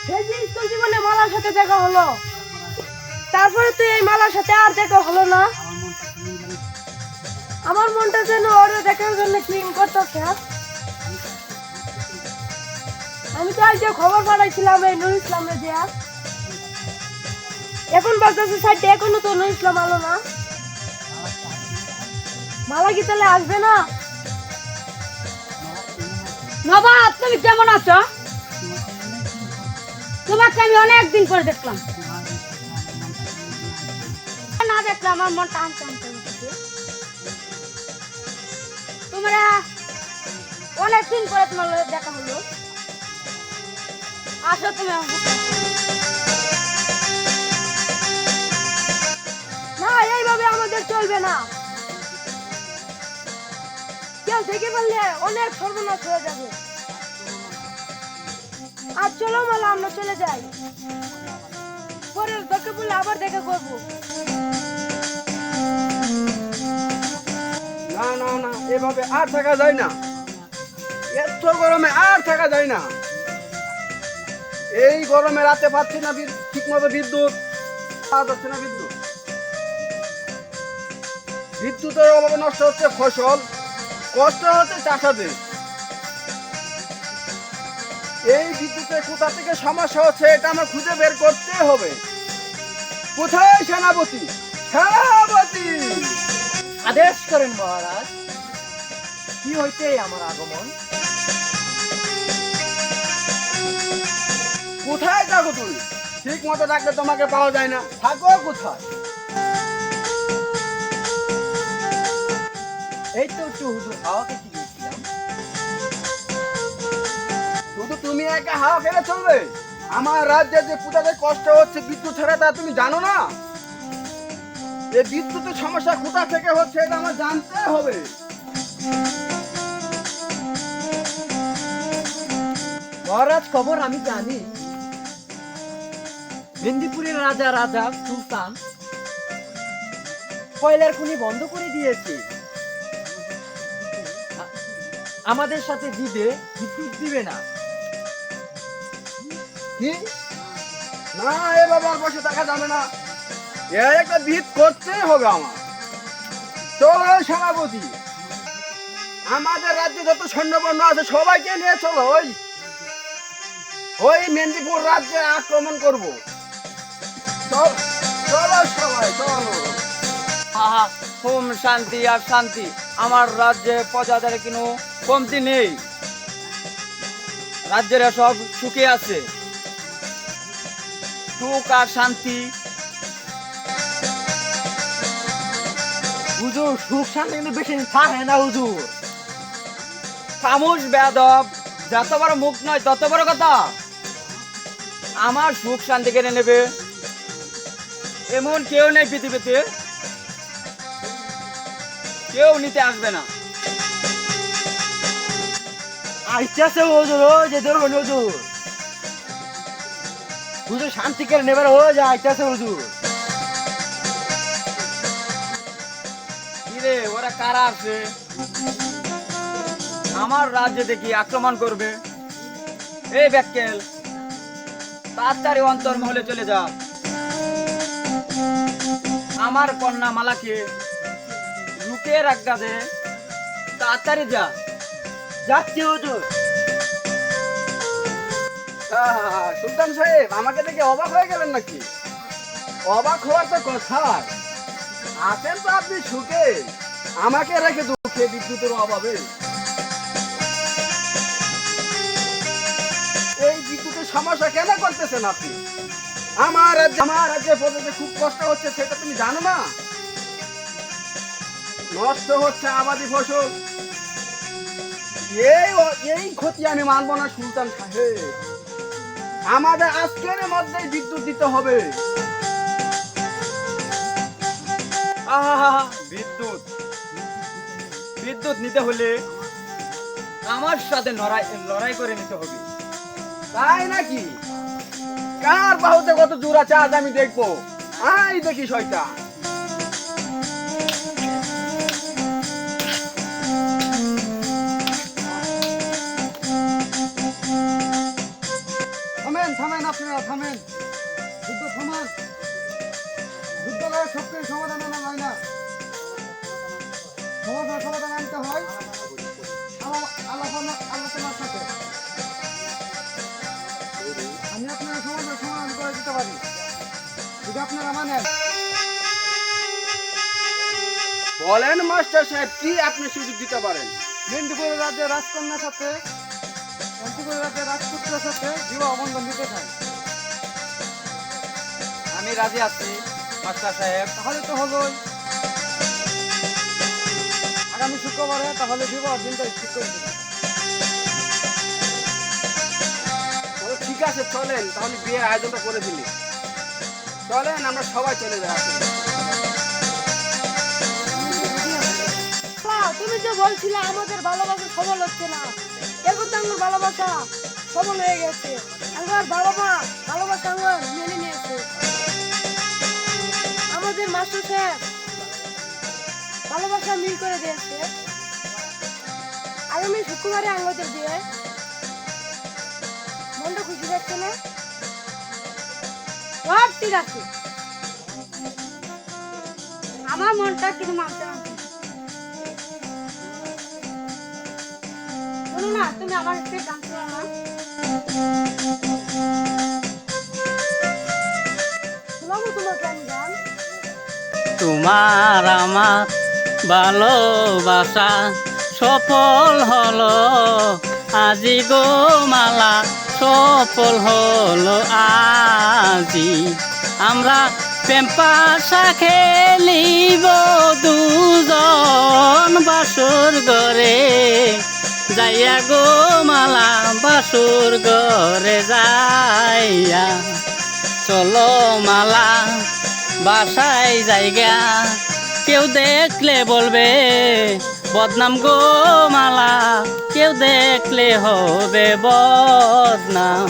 সেই যে স্কুল জীবনে মালার সাথে দেখা হলো, তারপরে তো এই মালার সাথে আর দেখা হলো না। আমার মনটা যেন ওরে দেখার জন্য ক্লিন করতেছে। আমি তো আজকে খবর পাঠাইছিলাম এই নুর ইসলামে দেয়া, এখন বাজতেছে সাইডে, এখনো তো নুর ইসলাম আলো না। মালা কি তাহলে আসবে না? নবাব, তুমি কেমন আছো? তোমাকে আমি অনেকদিন পরে দেখলাম, না দেখলে আমার মনটা আনতে আনতে উঠেছে। তোমরা অনেকদিন পরে তোমার লগে দেখা হলো। আসো তুমি না, এইভাবে আমাদের চলবে না। কেউ দেখে ফেললে অনেক সর্বনাশ হয়ে যাবে। আর চলো মালা, আমরা চলে যাই, পরে দরকার পড়লে আবার দেখা করবো। না না না, এভাবে আর থাকা যায় না। এত গরমে আর থাকা যায় না। এই গরমে রাতে পাচ্ছি না ঠিক মতো বিদ্যুৎ, পাওয়া যাচ্ছে না বিদ্যুৎ। বিদ্যুতের অভাবে নষ্ট হচ্ছে ফসল, কষ্ট হচ্ছে চাষাদের। এই বিদ্যুতের কোথা থেকে সমস্যা হচ্ছে এটা আমার খুঁজে বের করতে হবে। কোথায় সেনাপতি? সেনাপতি! আদেশ করেন মহারাজ, কি হইতে আমার আগমন? কোথায় থাকো তুমি? ঠিক মতো ডাকলে তোমাকে পাওয়া যায় না। থাকো কোথায়? এই তো একটু হুজুর হাওয়া খেতে গিয়েছিলাম। শুধু তুমি একা হাওয়া খেলে চলবে? আমার রাজ্যে যে পূজাতে কষ্ট হচ্ছে বিদ্যুৎ ছাড়া, তা তুমি জানো না? এই বিদ্যুতের সমস্যা কোথা থেকে হচ্ছে এটা আমার জানতে হবে। মহারাজ, খবর আমি জানি। মেদিনীপুরের রাজা রাজা সুলতান কয়লার খনি বন্ধ করে দিয়েছে। আমাদের সাথে জিদে বিদ্যুৎ দিবে না। কি? না, এভাবে আর বসে থাকা যাবে না। এর একটা বিদ করতেই হবে আমার। চলো সেনাপতি, আমাদের রাজ্যে যত সৈন্যবর্ণ আছে সবাইকে নিয়ে চলো, ওই মেদিনীপুর রাজ্যে আক্রমণ করবো। চলো সবাই, চলো। আহা, হোম শান্তি আর শান্তি। আমার রাজ্যে প্রজাদের কোনো কমতি নেই, রাজ্যের সব সুখে আছে। সুখ আর শান্তি। হুজুর, সুখ শান্তি কিন্তু বেশি দিন থাকে না হুজুর। খামোশ বেয়াদব, যত বড় মুখ নয় তত বড় কথা। আমার সুখ শান্তি কেড়ে নেবে এমন কেউ নেই পৃথিবীতে, কেউ নিতে আসবে না। আইতাছে হুজুর, ওই যে ধরুন হুজুর। হুজুর শান্তি করে নেবার হয়ে যায়, আইতাছে হুজুর। কিরে, ওরা কারা আছে? আমার রাজ্যে দেখি আক্রমণ করবে। এই ব্যাকেল, তাড়াতাড়ি অন্তর্মহলে চলে যা। আমার কন্যা মালাকে লুকিয়ে রাখা দে, তাড়াতাড়ি যা। যাচ্ছি হুজুর। সুলতান সাহেব, আমাকে দেখে অবাক হয়ে গেলেন নাকি? অবাক হওয়ার তো কথাই। আছেন তো আপনি সুখে, আমাকে রেখে দুঃখে বিদ্যুতের অভাবে। এই বিদ্যুতের সমস্যা কেন করতেছেন আপনি? আমার রাজ্যে প্রজাদের খুব কষ্ট হচ্ছে, সেটা তুমি জানো না? নষ্ট হচ্ছে আবাদি ফসল। এই ক্ষতি আমি মানবো না সুলতান সাহেব। আমাদের আজকের মধ্যেই বিদ্যুৎ দিতে হবে। আহা, বিদ্যুৎ বিদ্যুৎ নিতে হলে আমার সাথে লড়াই করে নিতে হবে। তাই নাকি? কার বাহুতে কত জোর আছে আজ আমি দেখবো। আই দেখি শয়তান। থামেন, আপনারা থামেন, যুদ্ধ থামান। যুদ্ধ লাগে সব কিছু সমাধান আনা যায় না, সমাধান আনতে হয় আলোচনার সাথে। আমি আপনারা সমাধান করে দিতে পারি যদি আপনারা মানেন। বলেন মাস্টার সাহেব, কি আপনি সুযোগ দিতে পারেন? মেদিনীপুরের রাজ্যের রাজকন্যার সাথে মেদিনীপুরের রাজ্যের রাজপুত্রের সাথে বিবাহ বন্ধন দিতে চাই। আমি রাজি আছি মাস্টার সাহেব। তাহলে তো হলোই, আগামী শুক্রবারে তাহলে বিবাহ দিনটা ঠিক করে দিন। তাহলে ঠিক আছে, চলেন তাহলে বিয়ের আয়োজনটা করে ফেলি। চলেন আমরা সবাই চলে যাই। তুমি যে বলছিলে আমাদের ভালোবাসা সফল হচ্ছে না, এখন তো আমার ভালোবাসা সফল হয়ে গেছে। আমার ভালোবাসা আমার মেনে নিয়েছে। আমাদের মাস্টার সাহেব ভালোবাসা মিল করে দিয়েছে। আগামী শুক্রবারে আমাদের বিয়ে। মনটা খুশি থাকছে না? সব ঠিক আছে, আমার মনটা কিছু মানতে না। শোনো না, তুমি আমার একটু গান শোনো না। শোনাবো তোমাকে আমি গান। তোমার আমার ভালোবাসা সফল হলো আজি গো মালা, সফল হলো আজি। আমরা প্রেম পাশা খেলিব দুজন বাসুর ঘরে যাইয়া গো মালা, বাসুর ঘরে যাইয়া। চলো মালা বাসায় জায়গা, কেউ দেখলে বলবে বদনাম গো মালা, কেউ দেখলে হবে বদনাম।